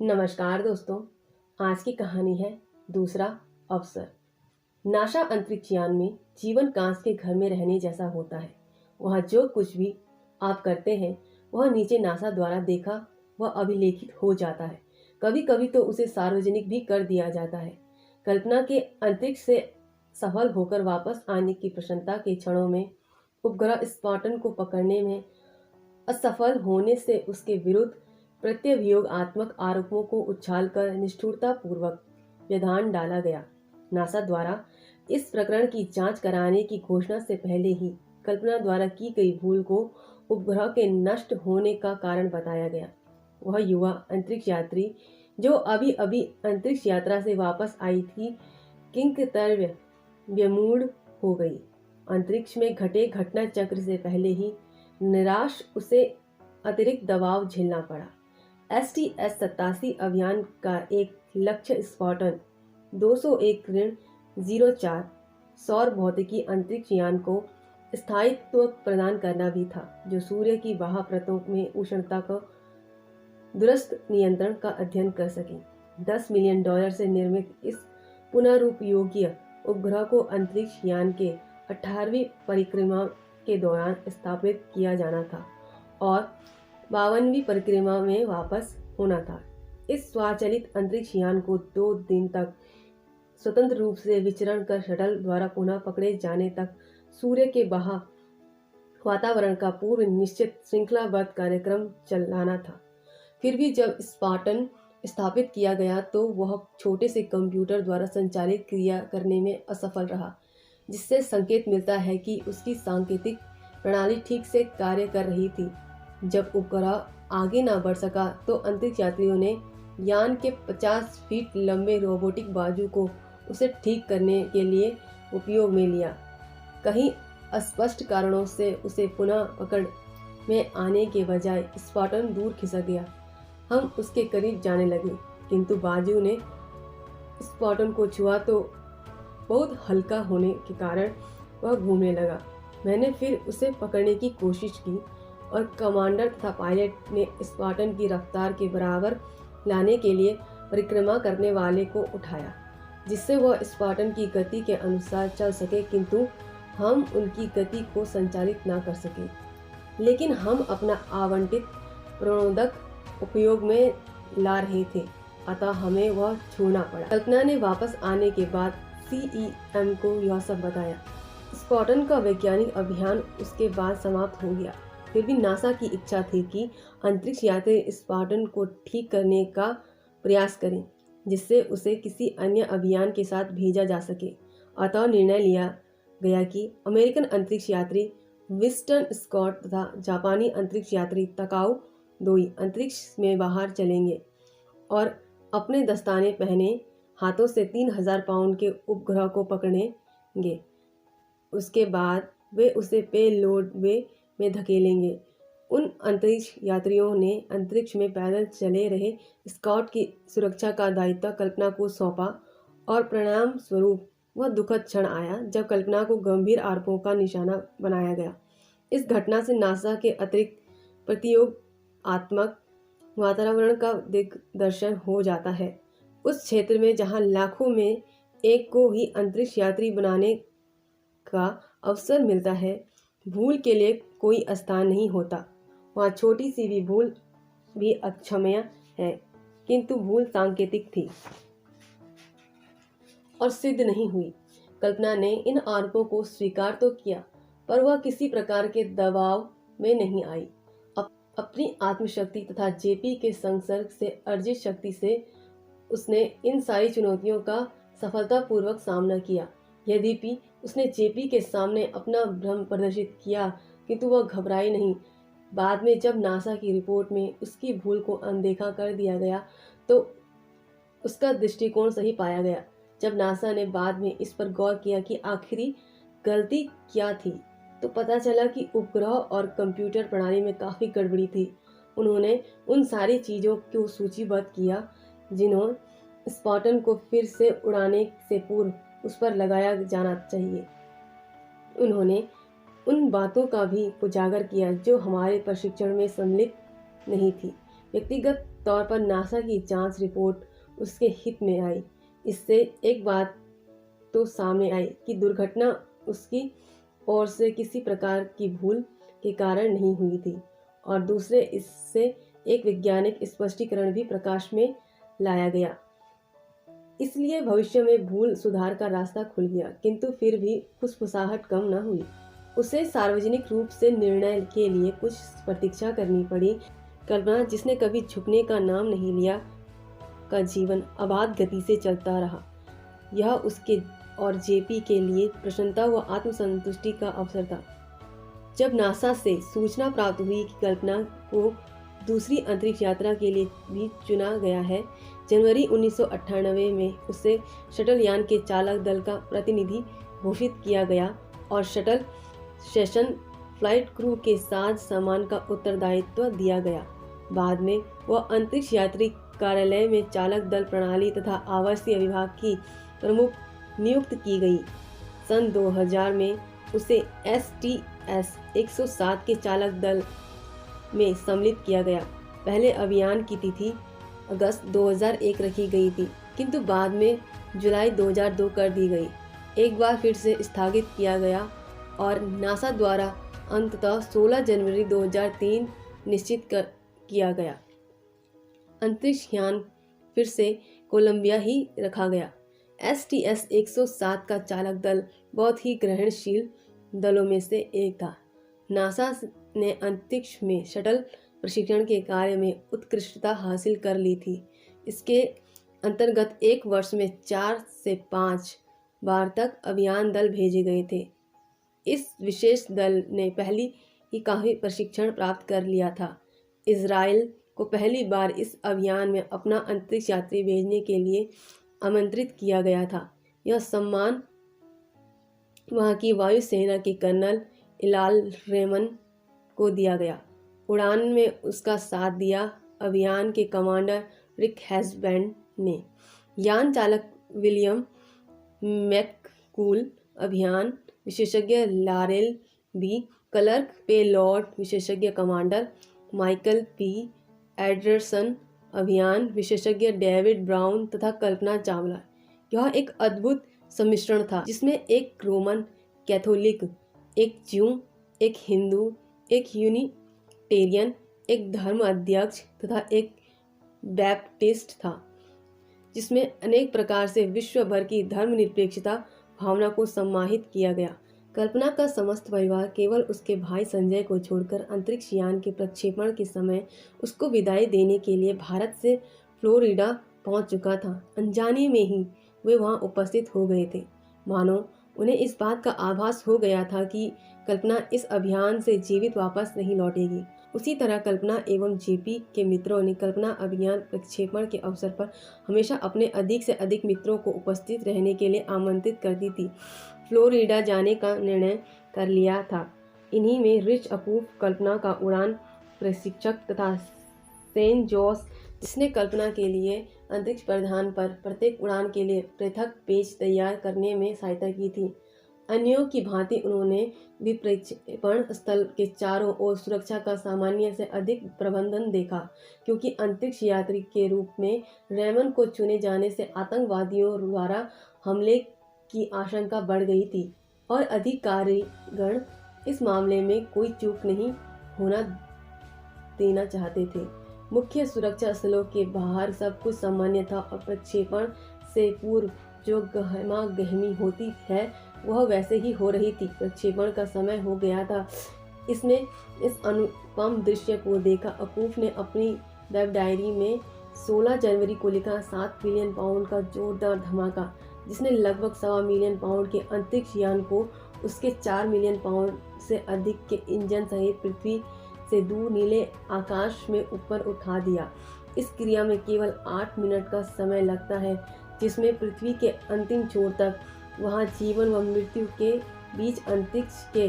नमस्कार दोस्तों। आज की कहानी है दूसरा अवसर। नासा अंतरिक्ष यान में जीवन कांच के घर में रहने जैसा होता है। वहाँ जो कुछ भी आप करते हैं वह नीचे नासा द्वारा देखा वह अभिलेखित हो जाता है। कभी कभी तो उसे सार्वजनिक भी कर दिया जाता है। कल्पना के अंतरिक्ष से सफल होकर वापस आने की प्रसन्नता के क्षणों में उपग्रह स्पार्टन को पकड़ने में असफल होने से उसके विरुद्ध प्रत्यभियोगात्मक आरोपों को उछालकर निष्ठुरता पूर्वक विधान डाला गया। नासा द्वारा इस प्रकरण की जांच कराने की घोषणा से पहले ही कल्पना द्वारा की गई भूल को उपग्रह के नष्ट होने का कारण बताया गया। वह युवा अंतरिक्ष यात्री जो अभी अभी अंतरिक्ष यात्रा से वापस आई थी किंकतर्य व्यमूढ़ हो गई। अंतरिक्ष में घटे घटना चक्र से पहले ही निराश उसे अतिरिक्त दबाव झेलना पड़ा। STS-87 अभियान का एक लक्ष्य स्पार्टन 201-04 सौर भौतिकी अंतरिक्ष यान को स्थायित्व प्रदान करना भी था, जो सूर्य की बाह्य परतों में उष्णता का दूरस्थ नियंत्रण का अध्ययन कर सके। $10 मिलियन से निर्मित इस पुनरुपयोगी उपग्रह को अंतरिक्ष यान के 18वीं परिक्रमा के दौरान स्थापित किया जाना था और 52वीं परिक्रमा में वापस होना था। इस स्वचालित अंतरिक्ष यान को 2 दिन तक स्वतंत्र रूप से विचरण कर शटल द्वारा पुनः पकड़े जाने तक सूर्य के बाह्य वातावरण का पूर्व निश्चित श्रृंखलाबद्ध कार्यक्रम चलाना था। फिर भी जब स्पार्टन स्थापित किया गया तो वह छोटे से कंप्यूटर द्वारा संचालित क्रिया करने में असफल रहा, जिससे संकेत मिलता है कि उसकी सांकेतिक प्रणाली ठीक से कार्य कर रही थी। जब उपग्रह आगे न बढ़ सका तो अंतरिक्ष यात्रियों ने यान के 50 फीट लंबे रोबोटिक बाजू को उसे ठीक करने के लिए उपयोग में लिया। कहीं अस्पष्ट कारणों से उसे पुनः पकड़ में आने के बजाय स्पार्टन दूर खिसक गया। हम उसके करीब जाने लगे, किंतु बाजू ने स्पार्टन को छुआ तो बहुत हल्का होने के कारण वह घूमने लगा। मैंने फिर उसे पकड़ने की कोशिश की और कमांडर तथा पायलट ने स्पार्टन की रफ्तार के बराबर लाने के लिए परिक्रमा करने वाले को उठाया, जिससे वह स्पार्टन की गति के अनुसार चल सके, किंतु हम उनकी गति को संचालित न कर सके। लेकिन हम अपना आवंटित प्रणोदक उपयोग में ला रहे थे, अतः हमें वह छूना पड़ा। कल्पना ने वापस आने के बाद CEM को यह सब बताया। स्पार्टन का वैज्ञानिक अभियान उसके बाद समाप्त हो गया। फिर भी नासा की इच्छा थी कि अंतरिक्ष यात्री स्पार्टन को ठीक करने का प्रयास करें, जिससे उसे किसी अन्य अभियान के साथ भेजा जा सके। अतः निर्णय लिया गया कि अमेरिकन अंतरिक्ष यात्री विंस्टन स्कॉट तथा जापानी अंतरिक्ष यात्री तकाओ दोई अंतरिक्ष में बाहर चलेंगे और अपने दस्ताने पहने हाथों से 3000 पाउंड के उपग्रह को पकड़ेंगे। उसके बाद वे उसे पेलोड वे में धकेलेंगे। उन अंतरिक्ष यात्रियों ने अंतरिक्ष में पैदल चले रहे स्कॉट की सुरक्षा का दायित्व कल्पना को सौंपा और परिणाम स्वरूप वह दुखद क्षण आया जब कल्पना को गंभीर आरोपों का निशाना बनाया गया। इस घटना से नासा के अतिरिक्त प्रतियोगात्मक वातावरण का दिग्दर्शन हो जाता है। उस क्षेत्र में जहां लाखों में एक को ही अंतरिक्ष यात्री बनाने का अवसर मिलता है, भूल के लिए कोई स्थान नहीं होता। वहाँ छोटी सी भी भूल भी अक्षम्य है, किंतु भूल सांकेतिक थी और सिद्ध नहीं हुई। कल्पना ने इन आरोपों को स्वीकार तो किया, पर वह किसी प्रकार के दबाव में नहीं आई। अपनी आत्मशक्ति तथा जेपी के संसर्ग से अर्जित शक्ति से उसने इन सारी चुनौतियों का सफलतापूर्वक सामना किया। यद्यपि उसने जेपी के सामने अपना भ्रम प्रदर्शित किया, किंतु वह घबराई नहीं। बाद में जब नासा की रिपोर्ट में उसकी भूल को अनदेखा कर दिया गया तो उसका दृष्टिकोण सही पाया गया। जब नासा ने बाद में इस पर गौर किया कि आखिरी गलती क्या थी, तो पता चला कि उपग्रह और कंप्यूटर प्रणाली में काफ़ी गड़बड़ी थी। उन्होंने उन सारी चीज़ों को सूचीबद्ध किया जिन्होंने स्पार्टन को फिर से उड़ाने से पूर्व उस पर लगाया जाना चाहिए। उन्होंने उन बातों का भी उजागर किया जो हमारे प्रशिक्षण में सम्मिलित नहीं थी। व्यक्तिगत तौर पर नासा की जांच रिपोर्ट उसके हित में आई। इससे एक बात तो सामने आई कि दुर्घटना उसकी ओर से किसी प्रकार की भूल के कारण नहीं हुई थी, और दूसरे इससे एक वैज्ञानिक स्पष्टीकरण भी प्रकाश में लाया गया। इसलिए भविष्य में भूल सुधार का रास्ता खुल गया, किंतु फिर भी फुसफुसाहट कम न हुई। उसे सार्वजनिक रूप से निर्णय के लिए कुछ प्रतीक्षा करनी पड़ी। कल्पना, जिसने कभी झुकने का नाम नहीं लिया, का जीवन अबाध गति से चलता रहा। यह उसके और जेपी के लिए प्रसन्नता व आत्मसंतुष्टि का अवसर था। जब नासा से सूचना प्राप्त हुई कि कल्पना को दूसरी अंतरिक्ष यात्रा के लिए भी चुना गया है, जनवरी 1998 में उसे शटल यान के चालक दल का प्रतिनिधि घोषित किया गया और शटल स्टेशन फ्लाइट क्रू के साथ सामान का उत्तरदायित्व दिया गया। बाद में वह अंतरिक्ष यात्री कार्यालय में चालक दल प्रणाली तथा आवासीय विभाग की प्रमुख नियुक्त की गई। सन 2000 में उसे STS 107 के चालक दल में सम्मिलित किया गया। पहले अभियान की तिथि अगस्त 2001 रखी गई थी, किंतु बाद में जुलाई 2002 कर दी गई। एक बार फिर से स्थगित किया गया और नासा द्वारा अंततः 16 जनवरी 2003 निश्चित किया गया। अंतरिक्ष यान फिर से कोलंबिया ही रखा गया। STS 107 का चालक दल बहुत ही ग्रहणशील दलों में से एक था। नासा ने अंतरिक्ष में शटल प्रशिक्षण के कार्य में उत्कृष्टता हासिल कर ली थी। इसके अंतर्गत एक वर्ष में 4 से 5 बार तक अभियान दल भेजे गए थे। इस विशेष दल ने पहले ही काफ़ी प्रशिक्षण प्राप्त कर लिया था। इजराइल को पहली बार इस अभियान में अपना अंतरिक्ष यात्री भेजने के लिए आमंत्रित किया गया था। यह सम्मान वहाँ की वायुसेना के कर्नल इलाल रेमन को दिया गया। उड़ान में उसका साथ दिया अभियान के कमांडर रिक हैजबैंड ने। यान चालक विलियम मैककूल, अभियान विशेषज्ञ लारेल बी क्लर्क, पेलोड विशेषज्ञ कमांडर माइकल पी एडरसन, अभियान विशेषज्ञ डेविड ब्राउन तथा कल्पना चावला। यह एक अद्भुत सम्मिश्रण था, जिसमें एक रोमन कैथोलिक, एक ज्यू, एक हिंदू, एक यूनिटेरियन, एक धर्म अध्यक्ष तथा एक बैप्टिस्ट था, जिसमें अनेक प्रकार से विश्व भर की धर्मनिरपेक्षता भावना को सम्मानित किया गया। कल्पना का समस्त परिवार केवल उसके भाई संजय को छोड़कर अंतरिक्ष यान के प्रक्षेपण के समय उसको विदाई देने के लिए भारत से फ्लोरिडा पहुंच चुका था। अनजाने में ही वे वहां उपस्थित हो गए थे। मानो उन्हें इस बात का आभास हो गया था कि कल्पना इस अभियान से जीवित वापस नहीं लौटेगी। उसी तरह कल्पना एवं जेपी के मित्रों ने कल्पना अभियान प्रक्षेपण के अवसर पर हमेशा अपने अधिक से अधिक मित्रों को उपस्थित रहने के लिए आमंत्रित करती थी। फ्लोरिडा जाने का निर्णय कर लिया था। इन्हीं में रिच अपूफ, कल्पना का उड़ान प्रशिक्षक, तथा सेन जोस, जिसने कल्पना के लिए अंतरिक्ष परिधान पर प्रत्येक उड़ान के लिए पृथक पेज तैयार करने में सहायता की थी। अन्यों की भांति उन्होंने भी प्रक्षेपण स्थल के चारों ओर सुरक्षा का सामान्य से अधिक प्रबंधन देखा, क्योंकि अंतरिक्ष यात्री के रूप में रेमन को चुने जाने से आतंकवादियों द्वारा हमले की आशंका बढ़ गई थी और अधिकारीगण इस मामले में कोई चूक नहीं होना देना चाहते थे। मुख्य सुरक्षा स्थलों के बाहर सब कुछ सामान्य था और प्रक्षेपण से पूर्व जो गहमा गहमी होती है वह वैसे ही हो रही थी। प्रक्षेपण का समय हो गया था। इसने इस अनुपम दृश्य को देखा। अपूफ ने अपनी वेब डायरी में 16 जनवरी को लिखा, 7 मिलियन पाउंड का जोरदार धमाका, जिसने लगभग 1.25 मिलियन पाउंड के अंतरिक्ष यान को उसके 4 मिलियन पाउंड से अधिक के इंजन सहित पृथ्वी से दूर नीले आकाश में ऊपर उठा दिया। इस क्रिया में केवल 8 मिनट का समय लगता है, जिसमें पृथ्वी के अंतिम छोर तक, वहां जीवन व मृत्यु के बीच अंतरिक्ष के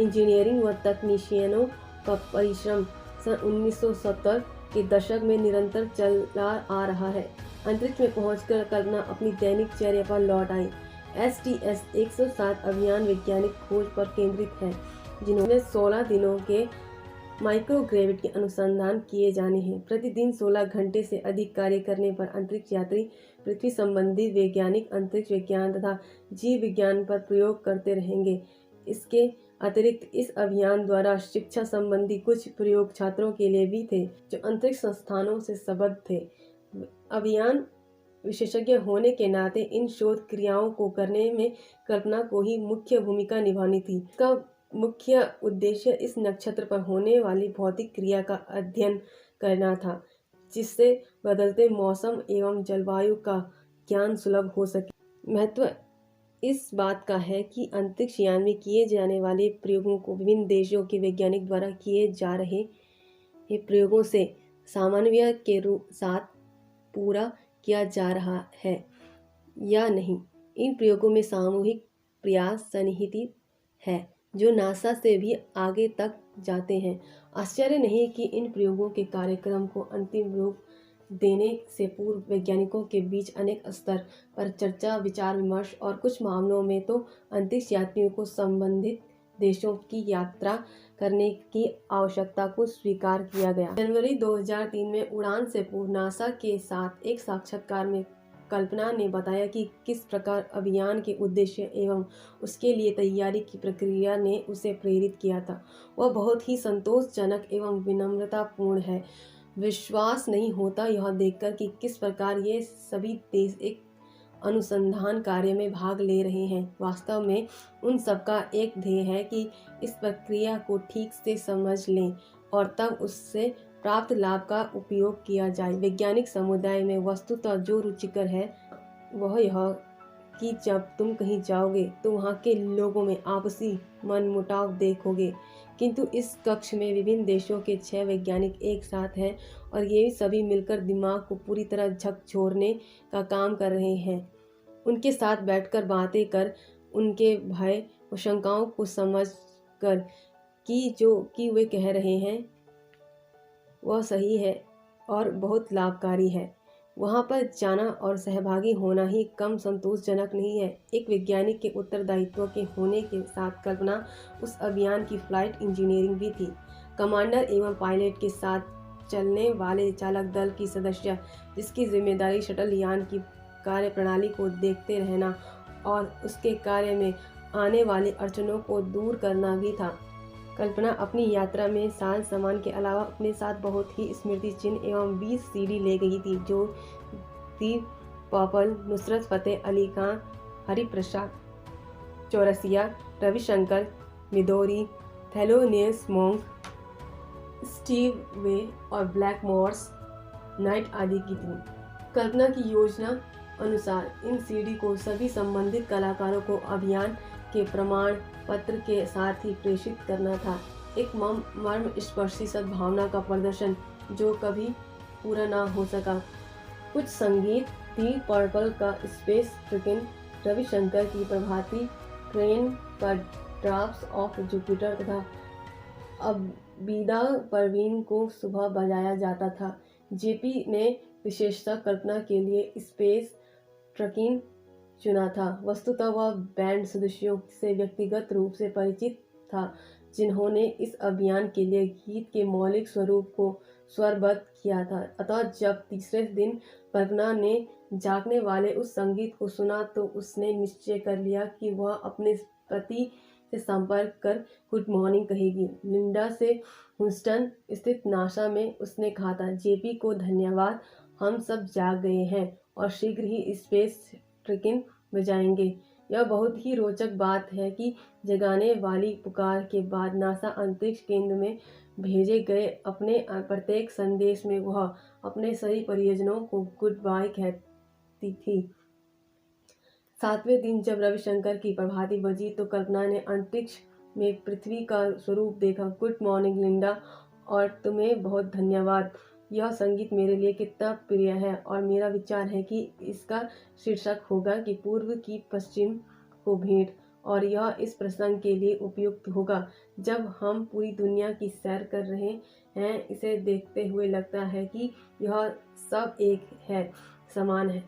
इंजीनियरिंग व तकनीशियनों का परिश्रम सन 1970 के दशक में निरंतर चला आ रहा है। अंतरिक्ष में पहुंचकर कल्पना अपनी दैनिक चर्या पर लौट आई। STS 107 अभियान वैज्ञानिक खोज पर केंद्रित है, जिन्होंने 16 दिनों के माइक्रोग्रेविटी के अनुसंधान किए जाने हैं। प्रतिदिन 16 घंटे से अधिक कार्य करने पर अंतरिक्ष यात्री पृथ्वी संबंधी वैज्ञानिक अंतरिक्ष विज्ञान तथा जीव विज्ञान पर प्रयोग करते रहेंगे। इसके अतिरिक्त इस अभियान द्वारा शिक्षा संबंधी कुछ प्रयोग छात्रों के लिए भी थे जो अंतरिक्ष संस्थानों से संबद्ध थे। अभियान विशेषज्ञ होने के नाते इन शोध क्रियाओं को करने में कल्पना को ही मुख्य भूमिका निभानी थी। इसका मुख्य उद्देश्य इस नक्षत्र पर होने वाली भौतिक क्रिया का अध्ययन करना था, जिससे बदलते मौसम एवं जलवायु का ज्ञान सुलभ हो सके। महत्व इस बात का है कि अंतरिक्ष यान में किए जाने वाले प्रयोगों को विभिन्न देशों के वैज्ञानिक द्वारा किए जा रहे प्रयोगों से समन्वय के साथ पूरा किया जा रहा है या नहीं। इन प्रयोगों में सामूहिक प्रयास सन्निहित है जो नासा से भी आगे तक जाते हैं। आश्चर्य नहीं कि इन प्रयोगों के कार्यक्रम को अंतिम रूप देने से पूर्व वैज्ञानिकों के बीच अनेक स्तर पर चर्चा, विचार विमर्श और कुछ मामलों में तो अंतरिक्ष यात्रियों को संबंधित देशों की यात्रा करने की आवश्यकता को स्वीकार किया गया। जनवरी 2003 में उड़ान से पूर्व नासा के साथ एक साक्षात्कार में कल्पना ने बताया कि किस प्रकार अभियान के उद्देश्य एवं उसके लिए तैयारी की प्रक्रिया ने उसे प्रेरित किया था। वह बहुत ही संतोषजनक एवं विनम्रतापूर्ण है। विश्वास नहीं होता यह देखकर कि किस प्रकार ये सभी देश एक अनुसंधान कार्य में भाग ले रहे हैं। वास्तव में उन सबका एक ध्येय है कि इस प्रक्रिया को ठीक से समझ लें और तब उससे प्राप्त लाभ का उपयोग किया जाए। वैज्ञानिक समुदाय में वस्तुतः जो रुचिकर है वह यह कि जब तुम कहीं जाओगे तो वहाँ के लोगों में आपसी मनमुटाव देखोगे, किंतु इस कक्ष में विभिन्न देशों के 6 वैज्ञानिक एक साथ हैं और ये सभी मिलकर दिमाग को पूरी तरह झकझोरने का काम कर रहे हैं। उनके साथ बैठकर बातें कर, उनके भय और शंकाओं को समझ कर कि वे कह रहे हैं वह सही है और बहुत लाभकारी है। वहाँ पर जाना और सहभागी होना ही कम संतोषजनक नहीं है। एक वैज्ञानिक के उत्तरदायित्व के होने के साथ कल्पना उस अभियान की फ्लाइट इंजीनियरिंग भी थी। कमांडर एवं पायलट के साथ चलने वाले चालक दल की सदस्य, जिसकी जिम्मेदारी शटल यान की कार्यप्रणाली को देखते रहना और उसके कार्य में आने वाली अड़चनों को दूर करना भी था। कल्पना अपनी यात्रा में साज सामान के अलावा अपने साथ बहुत ही स्मृति चिन्ह एवं 20 सीडी ले गई थी, जो दीप पॉपल, नुसरत फतेह अली खान, हरिप्रसाद चौरसिया, रविशंकर मिदोरी, थेलोनियस मोंक, स्टीव वे और ब्लैक मॉर्स नाइट आदि की थी। कल्पना की योजना अनुसार इन सीडी को सभी संबंधित कलाकारों को अभियान के प्रमाण पत्र के साथ ही प्रेषित करना था। एक मर्मस्पर्शी सद्भावना का प्रदर्शन जो कभी पूरा ना हो सका। कुछ संगीत, दी पर्पल का स्पेस ट्रिकिन, रविशंकर की प्रभाती ट्रेन का ड्राफ्ट्स ऑफ जुपिटर तथा अबीदा परवीन को सुबह बजाया जाता था। जेपी ने विशेषतः कल्पना के लिए स्पेस ट्रकिंग चुना था। वस्तुतः वह बैंड सदस्यों से व्यक्तिगत रूप से परिचित था जिन्होंने इस अभियान के लिए गीत के मौलिक स्वरूप को स्वरबद्ध किया था। अतः जब तीसरे दिन कल्पना ने जागने वाले उस संगीत को सुना तो उसने निश्चय कर लिया कि वह अपने पति से संपर्क कर गुड मॉर्निंग कहेगी। लिंडा से ह्यूस्टन स्थित नासा में उसने कहा था, जेपी को धन्यवाद, हम सब जाग गए हैं और शीघ्र ही स्पेस ट्रिकिन बजाएंगे। यह बहुत ही रोचक बात है कि जगाने वाली पुकार के बाद नासा अंतरिक्ष केंद्र में भेजे गए अपने प्रत्येक संदेश में वह अपने सभी परियोजनाओं को गुड बाय कहती थी। 7वें दिन जब रविशंकर की प्रभाती बजी तो कल्पना ने अंतरिक्ष में पृथ्वी का स्वरूप देखा। गुड मॉर्निंग लिंडा और तुम्हें बहुत धन्यवाद। यह संगीत मेरे लिए कितना प्रिय है और मेरा विचार है कि इसका शीर्षक होगा कि पूर्व की पश्चिम को भेंट, और यह इस प्रसंग के लिए उपयुक्त होगा जब हम पूरी दुनिया की सैर कर रहे हैं। इसे देखते हुए लगता है कि यह सब एक है, समान है।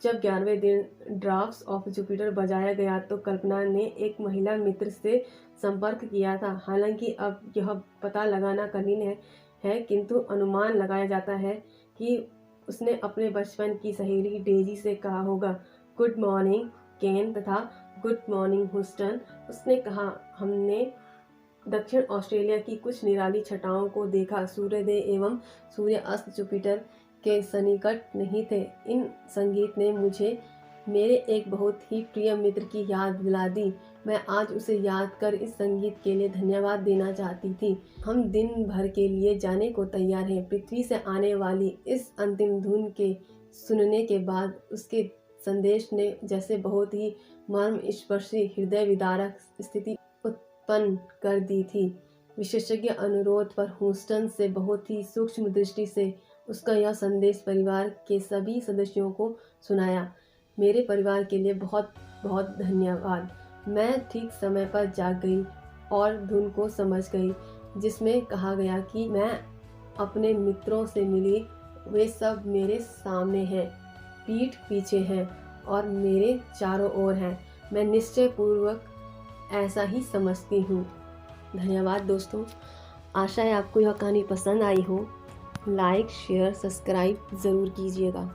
जब 11वें दिन ड्राफ्ट्स ऑफ जुपिटर बजाया गया तो कल्पना ने एक महिला मित्र से संपर्क किया था। हालांकि अब यह पता लगाना कठिन है, किंतु अनुमान लगाया जाता है कि उसने अपने बचपन की सहेली डेजी से कहा होगा, गुड मॉर्निंग केन तथा गुड मॉर्निंग ह्यूस्टन। उसने कहा, हमने दक्षिण ऑस्ट्रेलिया की कुछ निराली छटाओं को देखा। सूर्योदय एवं सूर्य अस्त जुपिटर के सन्निकट नहीं थे। इन संगीत ने मुझे मेरे एक बहुत ही प्रिय मित्र की याद दिला दी। मैं आज उसे याद कर इस संगीत के लिए धन्यवाद देना चाहती थी। हम दिन भर के लिए जाने को तैयार हैं। पृथ्वी से आने वाली इस अंतिम धुन के सुनने के बाद उसके संदेश ने जैसे बहुत ही मर्मस्पर्शी हृदय विदारक स्थिति उत्पन्न कर दी थी। विशेषज्ञ अनुरोध पर ह्यूस्टन से बहुत ही सूक्ष्म दृष्टि से उसका यह संदेश परिवार के सभी सदस्यों को सुनाया। मेरे परिवार के लिए बहुत बहुत धन्यवाद। मैं ठीक समय पर जाग गई और धुन को समझ गई, जिसमें कहा गया कि मैं अपने मित्रों से मिली। वे सब मेरे सामने हैं, पीठ पीछे हैं और मेरे चारों ओर हैं। मैं निश्चय पूर्वक ऐसा ही समझती हूँ। धन्यवाद दोस्तों। आशा है आपको यह कहानी पसंद आई हो। लाइक, शेयर, सब्सक्राइब ज़रूर कीजिएगा।